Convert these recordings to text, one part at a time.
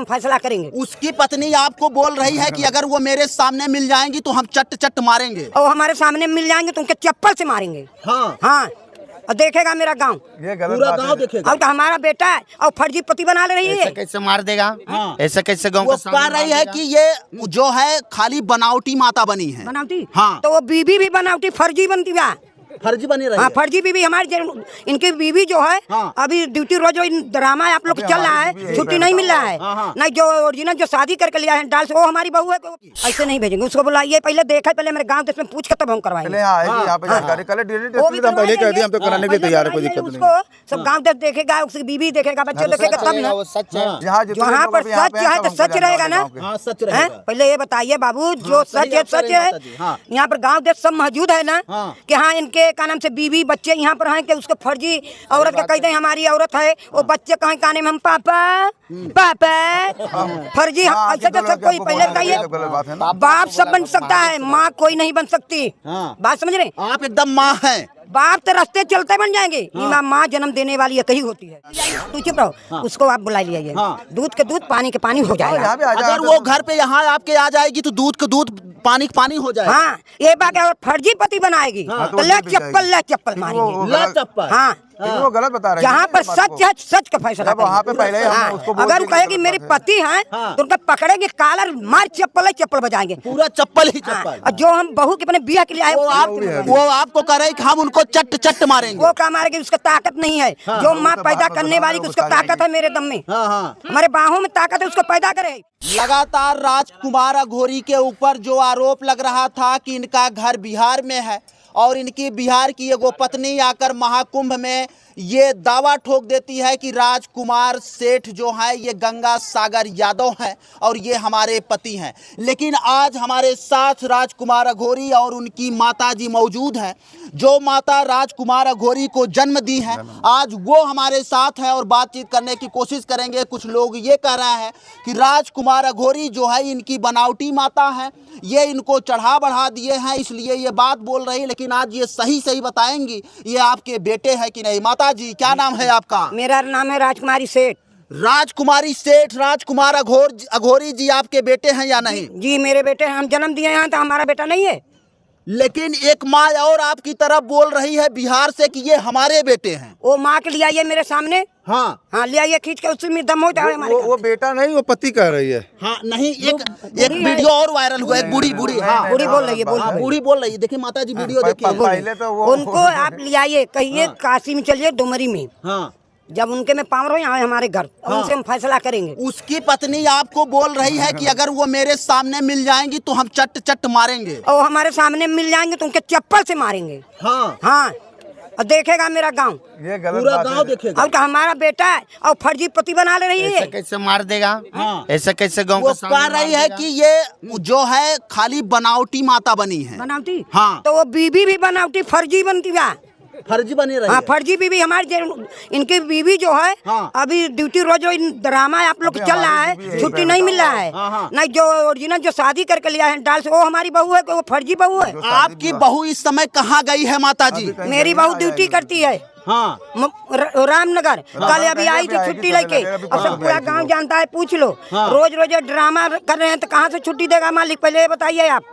हम फैसला करेंगे। उसकी पत्नी आपको बोल रही है कि अगर वो मेरे सामने मिल जाएंगी तो हम चट चट मारेंगे, और हमारे सामने मिल जाएंगे तो उनके चप्पल से मारेंगे। हाँ हाँ, और देखेगा मेरा गांव, ये गलत पूरा बात गांव है। देखेगा। और तो हमारा बेटा है और फर्जी पति बना ले रही है। कैसे मार देगा? हाँ। ऐसे कैसे गांव वो के सामने कह रही है कि ये जो है खाली बनावटी माता बनी है। बनावटी? हाँ। तो वो बीबी भी बनावटी फर्जी बनती बा। फर्जी बनी रही हाँ, है। फर्जी बीबी हमारी इनकी बीबी जो है हाँ। अभी ड्यूटी रोज ड्रामा आप लोग चल रहा है, छुट्टी नहीं मिल रहा है। हाँ। नहीं, जो ओरिजिनल जो शादी करके लिया है डाल से, वो हमारी बहू है। ऐसे नहीं भेजेंगे उसको, बुलाइए पहले, देखा पहले मेरे गांव देश में पूछ के तब हम करवाएंगे। पहले हाँ आएगी यहाँ पे जानकारी, कल DNA वो भी टेस्ट हम पहले कह दिए, हम तो करवाएंगे। कराने के लिए तैयार है, कोई दिक्कत नहीं। उसको सब गांव देश देखेगा, उसकी बीवी देखेगा, बच्चे देखेगा तब ना। वो सच है। जहाँ जितने जहाँ लोग पर अभी यहाँ सच पे हैं, है सब तो हमको सच जानकारी रहेगा ना। गाँव के। हाँ, सच हैं? रहेगा। पहले ये बताइए बाबू, जो सही सच है आप कह सच रहे हैं है। माताजी, हाँ। यहाँ पर गांव देश सब मौजूद है ना, हाँ। कि हाँ इनके का नाम से बीवी बच्चे यहाँ पर हैं, कि उसको फर्जी औरत का कहते हैं हमारी औरत है, वो बच्चे कहीं काने में हम पापा पापा फर्जी। हाँ, ऐसे तो सब कोई पहले बताइए, गलत बात है ना। बाप सब बन सकता है, माँ कोई नहीं बन सकती। हाँ। बात समझ रहे? आप एकदम माँ हैं। बाप तो रास्ते चलते बन जाएंगे। माँ जन्म देने वाली एक ही होती है। तू चुप रहो, उसको आप बुला लिया। हाँ। दूध के दूध, पानी के पानी हो यहाँ जाएगा। पे आ जाओ, अगर वो घर पे यहाँ आपके आ जाएगी तो दूध का दूध, पानी का पानी हो जाएगा। हाँ, ये बात है। और फर्जी पति बनाएगी हाँ, तो तो ले वो भी चप्पल, ले चप्पल वो मारेंगे। ला चप्पल। हाँ, लेकिन वो गलत बता रही है। जहाँ पर इस बात सच को। है सच का फैसला जब वहाँ पे करेंगे। पहले ही हमने हाँ, उसको बोल अगर दिया वो कहेगी कि मेरी गलत बात पति है हाँ। तो उनका पकड़ेंगे, कालर मार चप्पल है, चप्पल बजाएंगे। पूरा चप्पल ही हाँ, चप्पल। और जो हम बहू के अपने बिया के लिए आए वो आपको कह रहे हैं कि हम उनको चट चट मारेंगे। वो क्या मारेगी? उसका ताकत नहीं है। जो माँ पैदा करने वाली की उसका ताकत है मेरे दम में। हाँ हाँ। हमारे बाहों में ताकत है, उसको पैदा करे। लगातार राजकुमार अघोरी के ऊपर जो आरोप लग रहा था कि इनका घर बिहार में है और इनकी बिहार की एगो पत्नी आकर महाकुंभ में ये दावा ठोक देती है कि राजकुमार सेठ जो है ये गंगा सागर यादव हैं और ये हमारे पति हैं। लेकिन आज हमारे साथ राजकुमार अघोरी और उनकी माता जी मौजूद हैं, जो माता राजकुमार अघोरी को जन्म दी है। आज वो हमारे साथ हैं और बातचीत करने की कोशिश करेंगे। कुछ लोग ये कह रहे हैं कि राजकुमार अघोरी जो है इनकी बनावटी माता है, ये इनको चढ़ा बढ़ा दिए हैं इसलिए ये बात बोल रही है। लेकिन आज ये सही सही बताएंगी ये आपके बेटे हैं कि नहीं। माता जी, क्या नाम है आपका? मेरा नाम है राजकुमारी सेठ। राजकुमारी सेठ, राजकुमार अघोरी जी आपके बेटे हैं या नहीं? जी मेरे बेटे हैं, हम जन्म दिए हैं तो हमारा बेटा नहीं है। लेकिन एक माँ और आपकी तरफ बोल रही है बिहार से कि ये हमारे बेटे हैं। वो माँ के ले आइए मेरे सामने। हाँ हाँ, ले आइए खींच के, उसी में दम होता है हमारे। वो बेटा नहीं, वो पति कह रही है। हाँ, नहीं, एक वीडियो और वायरल हुआ, एक बूढ़ी हाँ बूढ़ी बोल रही है, बोल हाँ, रही है। बूढ़ी बोल रही है। देखिए माता जी, वीडियो देखिए। पहले तो वो उनको आप ले आइए, कहिए काशी में चलिए, डुमरी में। हाँ, जब उनके में पावर हो यहाँ हमारे घर, और उनसे हम फैसला करेंगे। उसकी पत्नी आपको बोल रही है कि अगर वो मेरे सामने मिल जाएंगी तो हम चट चट मारेंगे। और हमारे सामने मिल जाएंगे तो उनके चप्पल से मारेंगे। हाँ, हाँ, और देखेगा मेरा गांव, ये गलत पूरा बात गांव है। देखेगा। और तो हमारा बेटा है और फर्जी पति बना ले रही ऐसे है। कैसे मार देगा? हाँ। ऐसे कैसे गांव वो के सामने कह रही है कि ये जो है खाली बनावटी माता बनी है। बनावटी? हाँ। तो वो बीबी भी बनावटी फर्जी बनती बा। फर्जी बनी रही हाँ, है। फर्जी बीवी हमारी इनकी बीवी जो है हाँ। अभी ड्यूटी रोज ड्रामा आप लोग अभी चल रहा हमारी है, बीवी छुट्टी है, नहीं मिल रहा है। हाँ, हाँ। नहीं, जो ओरिजिनल जो शादी करके लिया है डाल से, वो हमारी बहू है कि वो फर्जी बहू है? आपकी बहू इस समय कहाँ गई है माता जी? मेरी बहू ड्यूटी करती है हाँ, रामनगर। कल अभी आई थी छुट्टी लेके, और सब पूरा गांव जानता है, पूछ लो। रोज रोज ड्रामा कर रहे हैं तो कहाँ से छुट्टी देगा मालिक? पहले ये बताइए आप।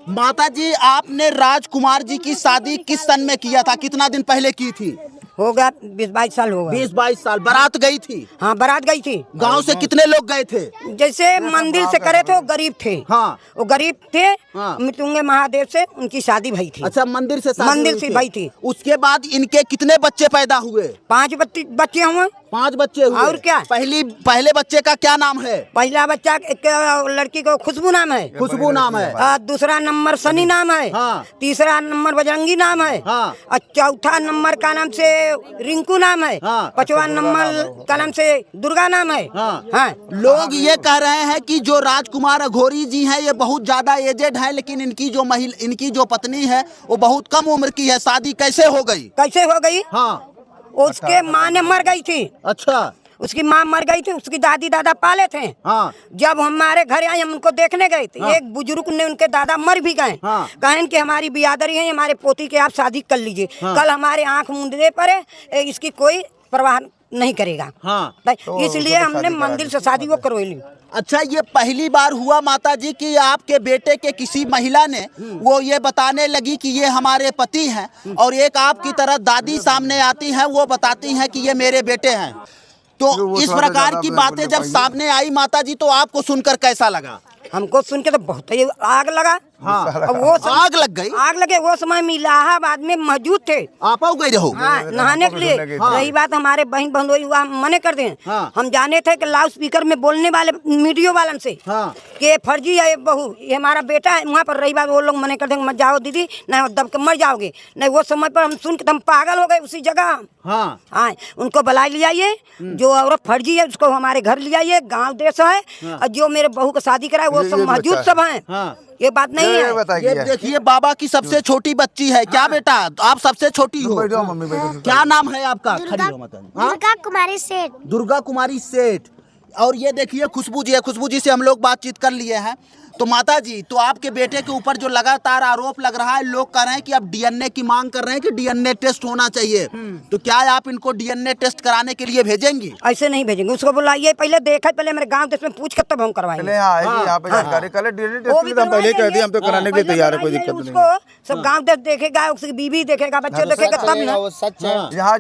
माता जी, आपने राजकुमार जी की शादी किस सन में किया था? कितना दिन पहले की थी? होगा 20-22 साल होगा। 20-22 साल। बारात गई थी? हाँ, बारात गई थी। गांव से कितने लोग गए थे? जैसे मंदिर से करे थे, वो गरीब थे। हाँ। वो गरीब थे। हाँ। मृत्युंजय महादेव से उनकी शादी भई थी। अच्छा, मंदिर से शादी मंदिर हुई से थी। भई थी। उसके बाद इनके कितने बच्चे पैदा हुए? 5 बच्चे हुए। 5 बच्चे हुए। और क्या? पहले बच्चे का क्या नाम है? पहला बच्चा एक लड़की को खुशबू नाम है। खुशबू नाम है। दूसरा नंबर सनी नाम है। हाँ। तीसरा नंबर बजरंगी नाम है। हाँ। और चौथा नंबर का नाम से रिंकू नाम है। हाँ। 5वां नंबर का नाम से दुर्गा नाम है। हाँ। हाँ। लोग ये कह रहे हैं कि जो राजकुमार अघोरी जी हैं ये बहुत ज्यादा एजेड है, लेकिन इनकी जो पत्नी है वो बहुत कम उम्र की है। शादी कैसे हो गई? कैसे हो गई? हाँ। उसके माँ ने मर गई थी। अच्छा। उसकी माँ मर गई थी, उसकी दादी दादा पाले थे। हाँ। जब हमारे घर आए, हम उनको देखने गए थे। हाँ। एक बुजुर्ग ने, उनके दादा मर भी गए। हाँ। कहें कि हमारी बियादरी है, हमारे पोती के आप शादी कर लीजिए। हाँ। कल हमारे आंख मूंदने पर इसकी कोई परवाह नहीं करेगा। हाँ। तो इसलिए हमने मंदिर से शादी वो करवा ली। अच्छा, ये पहली बार हुआ माता जी कि आपके बेटे के किसी महिला ने वो ये बताने लगी कि ये हमारे पति हैं, और एक आपकी तरह दादी सामने आती हैं, वो बताती हैं कि ये मेरे बेटे हैं। तो इस प्रकार की बातें जब सामने आई माता जी, तो आपको सुनकर कैसा लगा? हमको सुन के तो बहुत ही आग लगा। हाँ। अब वो आग लग गई? आग लगे। वो समय में इलाहाबाद में मौजूद थे। आप आओ गए रहो? हाँ, नहाने के लिए। रही बात हमारे बहन बंधुई हुआ मने कर दें। हाँ। हम जाने थे कि लाउड स्पीकर में बोलने वाले मीडियो वालन से कि ये फर्जी है, ये बहू, ये हमारा बेटा है। वहाँ पर रही बात, वो लोग मने कर देंगे मत जाओ दीदी, नहीं दब के मर जाओगे। नहीं, वो समय पर हम सुन के हम पागल हो गए उसी जगह। हाँ, उनको बुला लिया, ये जो औरत फर्जी है उसको हमारे घर ले आइए। गाँव देश है, और जो मेरे बहू का शादी कराए वो सब मौजूद सब हैं। ये बात नहीं है। ये देखिए, बाबा की सबसे छोटी बच्ची है। क्या बेटा, आप सबसे छोटी हो? क्या नाम है आपका? दुर्गा कुमारी सेठ। दुर्गा कुमारी सेठ। और ये देखिए खुशबू जी है, खुशबू जी से हम लोग बातचीत कर लिए हैं। तो माता जी, तो आपके बेटे के ऊपर जो लगातार आरोप लग रहा है, लोग कह रहे हैं कि अब डीएनए की मांग कर रहे हैं कि डीएनए टेस्ट होना चाहिए, तो क्या आप इनको डीएनए टेस्ट कराने के लिए भेजेंगी? ऐसे नहीं भेजेंगे, उसको बुलाइए, पहले देखा, पहले मेरे गांव देश में पूछ कर तब हम करवाएंगे। पहले कह दिया हम तो कराने के लिए तैयार है, कोई दिक्कत नहीं। उसको सब गांव देश देखेगा, उसकी बीवी देखेगा, बच्चे देखेगा, तब ना।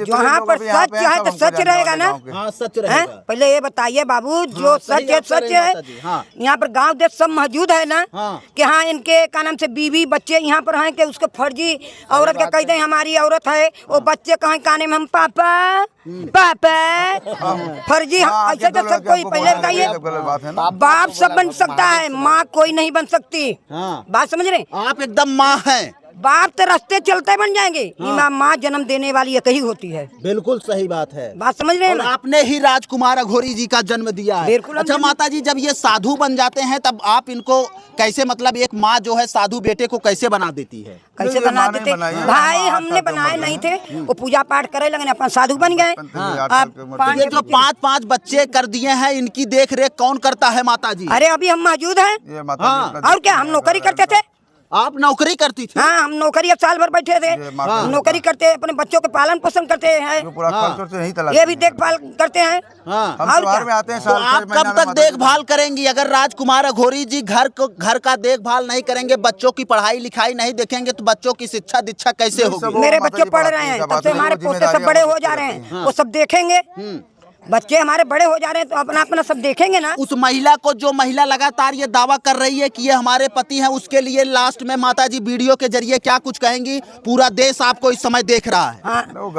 जहाँ पर सच है तो सच रहेगा ना। सच रहेगा। पहले ये बताइए बाबू, जो सच है सच है। यहाँ पर गांव देश सब मौजूद है ना, कि हाँ इनके का नाम से बीवी बच्चे यहाँ पर हैं कि उसको फर्जी औरत का कह दें हमारी औरत है, वो बच्चे कहें काने में हम पापा पापा, फर्जी। ऐसे तो सब कोई, पहले बताइए, बाप सब बन सकता है, माँ कोई नहीं बन सकती। बात समझ रहे? आप एकदम माँ हैं। बाप तो रास्ते चलते बन जाएंगे। माँ जन्म देने वाली एक ही होती है। बिल्कुल सही बात है। बात समझ रहे हैं ना? आपने ही राजकुमार अघोरी जी का जन्म दिया है। बिल्कुल। अच्छा माता जी, जब ये साधु बन जाते हैं तब आप इनको कैसे, मतलब एक माँ जो है साधु बेटे को कैसे बना देती है? कैसे बना देते भाई? हमने बनाए नहीं थे, वो पूजा पाठ करे लगे, अपन साधु बन गए। ये जो 5-5 बच्चे कर दिए हैं, इनकी देख रेख कौन करता है माता जी? अरे अभी हम मौजूद हैं। और क्या, हम नौकरी करते थे। आप नौकरी करती थी? हाँ, हम नौकरी अब साल भर बैठे थे। नौकरी करते हैं, अपने बच्चों के पालन पोषण करते हैं, ये भी देखभाल करते हैं। और क्या? तो आप कब तक देखभाल करेंगी? अगर राजकुमार अघोरी जी घर का देखभाल नहीं करेंगे, बच्चों की पढ़ाई लिखाई नहीं देखेंगे, तो बच्चों की शिक्षा दीक्षा कैसे होगी? मेरे बच्चे पढ़ रहे हैं, तब से हमारे पोते सब बड़े हो जा रहे हैं, वो सब देखेंगे। बच्चे हमारे बड़े हो जा रहे हैं तो अपना अपना सब देखेंगे ना। उस महिला को, जो महिला लगातार ये दावा कर रही है कि ये हमारे पति हैं, उसके लिए लास्ट में माता जी वीडियो के जरिए क्या कुछ कहेंगी? पूरा देश आपको इस समय देख रहा है।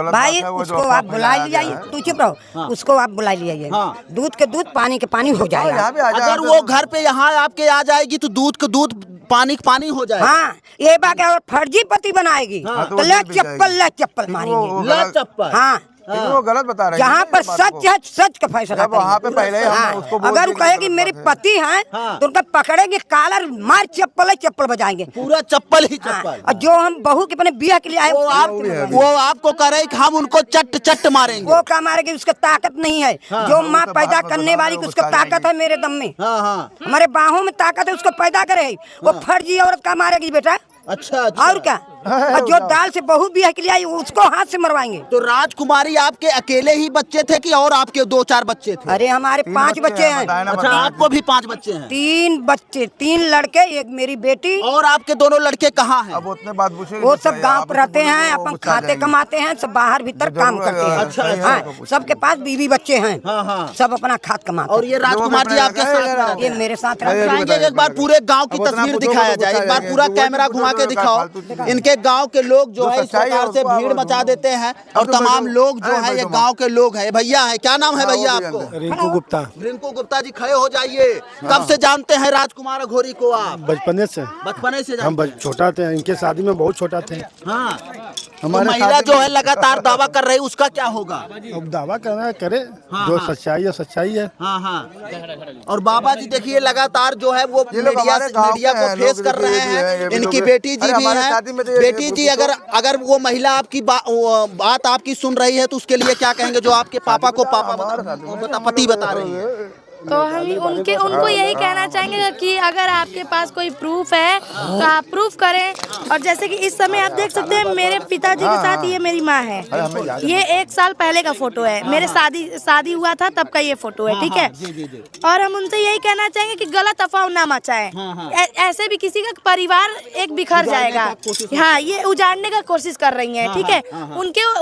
भाई उसको आप बुला लीजिए, तू चुप रहो। उसको आप बुला लीजिए, दूध के दूध पानी के पानी हो जाएगा। अगर वो घर पे यहाँ आपके आ जाएगी तो दूध के दूध पानी के पानी हो जाएगा। हाँ, ये बात है। और फर्जी पति बनाएगी तो ले चप्पल मारेंगे। ले चप्पल। हाँ, वो गलत बता रहे हैं। जहाँ पर सच है, सच का फैसला वहाँ पे पहले उसको अगर वो कहेगी मेरे पति हैं, तो उनका पकड़ेंगे, कालर मार चप्पल बजाएंगे, पूरा चप्पल ही चप्पल। और जो हम बहू के अपने बिया के लिए आए, वो आपको कह रहे कि हम उनको चट मारेंगे। वो क्या मारेगी? उसका ताकत नहीं है। जो माँ पैदा करने वाली की उसका ताकत है मेरे दम में। हमारे बाहों में ताकत है, उसको पैदा करे। वो फर्जी औरत का मारेगी बेटा। अच्छा। और क्या? और जो दाल से बहू बिया के लिए आई, उसको हाथ से मरवाएंगे। तो राजकुमारी आपके अकेले ही बच्चे थे कि और आपके 2-4 बच्चे थे? अरे हमारे 5 बच्चे हैं। अच्छा, आपको भी 5 बच्चे हैं? 3 बच्चे, 3 लड़के, एक मेरी बेटी। और आपके दोनों लड़के कहाँ हैं? अब उतने बात पूछेंगे। वो सब गांव पर रहते हैं, अपन खाते कमाते हैं, सब बाहर भीतर काम करते हैं। अच्छा। सबके पास बीवी बच्चे हैं, सब अपना खात कमाते। और ये राजकुमार जी आपके साथ? ये मेरे साथ रहते हैं। एक बार पूरे गाँव की तस्वीर दिखाया जाए, एक बार पूरा कैमरा घुमा के दिखाओ। इनके गांव के लोग जो है इस प्रकार से भीड़ मचा देते हैं, और तमाम लोग जो है ये गांव के लोग हैं। भैया है, क्या नाम है भैया आपको? रिंकू गुप्ता। रिंकू गुप्ता जी, खड़े हो जाइए। कब से जानते हैं राजकुमार अघोरी को आप? बचपने से। बचपने से हम छोटा थे, इनके शादी में बहुत छोटा थे। हाँ। हमारी महिला जो है लगातार दावा कर रही है, उसका क्या होगा? अब दावा करना है, करे। जो सच्चाई है सच्चाई है। और बाबा जी देखिए लगातार जो है वो मीडिया को फेस कर रहे हैं। इनकी बेटी जी भी है। बेटी जी, अगर वो महिला आपकी बात आपकी सुन रही है तो उसके लिए क्या कहेंगे, जो आपके पापा को पति बता रही है? तो हम उनको यही कहना चाहेंगे कि अगर आपके पास कोई प्रूफ है तो आप प्रूफ करें, और जैसे कि इस समय आप देख सकते हैं मेरे पिताजी के साथ ये मेरी माँ है। ये 1 साल पहले का फोटो है, मेरे शादी हुआ था तब का ये फोटो है, ठीक है। और हम उनसे यही कहना चाहेंगे कि गलत अफवाह ना मचाएं। ऐसे भी किसी का परिवार एक बिखर जाएगा। हाँ, ये उजाड़ने का कोशिश कर रही हैं, ठीक है।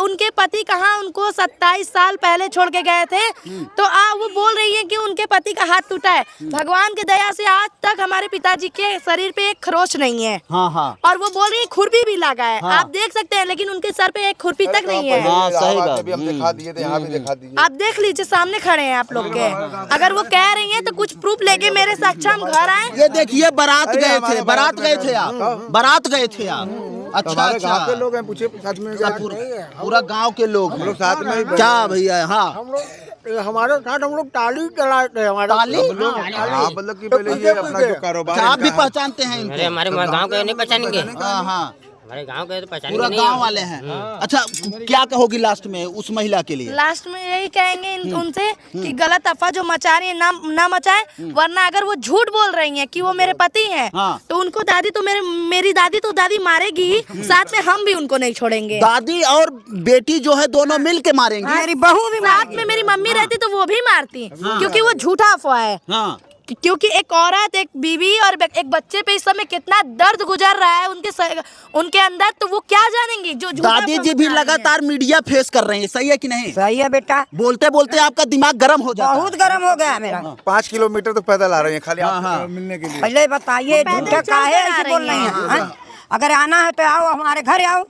उनके पति कहाँ उनको 27 साल पहले छोड़ के गए थे, तो वो बोल रही है कि उनके पति का हाथ टूटा है। भगवान की दया से आज तक हमारे पिताजी के शरीर पे एक खरोच नहीं है। और वो बोल रही है खुरपी भी लगा है, आप देख सकते हैं, लेकिन उनके सर पे एक खुरपी तक नहीं है। सही बात, हम दिखा दिए थे, यहाँ भी दिखा दिए। आप देख लीजिए, सामने खड़े हैं आप लोग के। अगर वो कह रही हैं तो कुछ प्रूफ लेके मेरे सक्षम घर आए। ये देखिए, बारात गए थे आप, बारात गए थे आप। अच्छा, गाँव के लोग हैं, पूछे साथ में पूरा गांव के लोग हम लोग साथ में क्या भैया? हाँ, हमारे साथ हम लोग टाली चलाए थे। ताली? हाँ, मतलब कि पहले ये अपना जो कारोबार आप भी पहचानते हैं इनको? हमारे गांव के नहीं पहचानेंगे। हाँ, हमारे गांव के तो पहचानेंगे पूरा नहीं। गांव वाले हैं। अच्छा, क्या कहोगी लास्ट में उस महिला के लिए? लास्ट में यही कहेंगे उनसे कि गलत अफवाह जो मचा रही है ना मचाए, वरना अगर वो झूठ बोल रही हैं कि वो मेरे पति हैं, तो उनको दादी तो मेरी दादी तो दादी मारेगी, साथ में हम भी उनको नहीं छोड़ेंगे। दादी और बेटी जो है दोनों मिल के मारेंगे। मेरी बहू भी साथ में मेरी मम्मी रहती तो वो भी मारती, क्योंकि वो झूठा अफवाह है। क्योंकि एक औरत, एक बीवी और एक बच्चे पे इस समय कितना दर्द गुजर रहा है उनके अंदर, तो वो क्या जानेंगी? जो दादी जी भी लगातार मीडिया फेस कर रहे हैं, सही है कि नहीं? सही है बेटा। बोलते बोलते आपका दिमाग गर्म हो जाता है। बहुत गर्म हो गया मेरा। 5 किलोमीटर तो पैदल आ रहे हैं खाली आपको मिलने के लिए। पहले बताइए झूठा काहे ऐसे बोल रही हैं? अगर आना है तो आओ, हमारे घर आओ।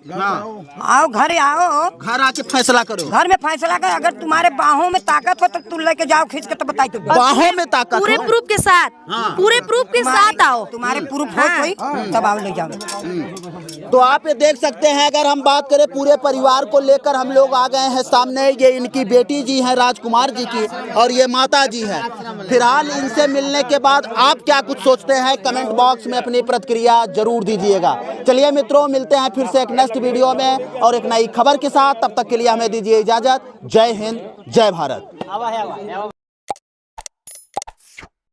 आओ घर आओ, घर आके फैसला करो। घर में फैसला कर। अगर तुम्हारे बाहों में ताकत हो तो तुम लेके जाओ खींच के, तो बताई तुम। बाहों में ताकत पूरे हो? प्रूफ के साथ, पूरे प्रूफ के साथ आओ। तुम्हारे प्रूफ हो कोई तब आओ, ले जाओ। तो आप ये देख सकते हैं, अगर हम बात करें पूरे परिवार को लेकर हम लोग आ गए हैं सामने। ये इनकी बेटी जी हैं राजकुमार जी की, और ये माता जी हैं। फिलहाल इनसे मिलने के बाद आप क्या कुछ सोचते हैं, कमेंट बॉक्स में अपनी प्रतिक्रिया जरूर दीजिएगा। चलिए मित्रों, मिलते हैं फिर से एक नेक्स्ट वीडियो में और एक नई खबर के साथ। तब तक के लिए हमें दीजिए इजाजत। जय हिंद, जय भारत।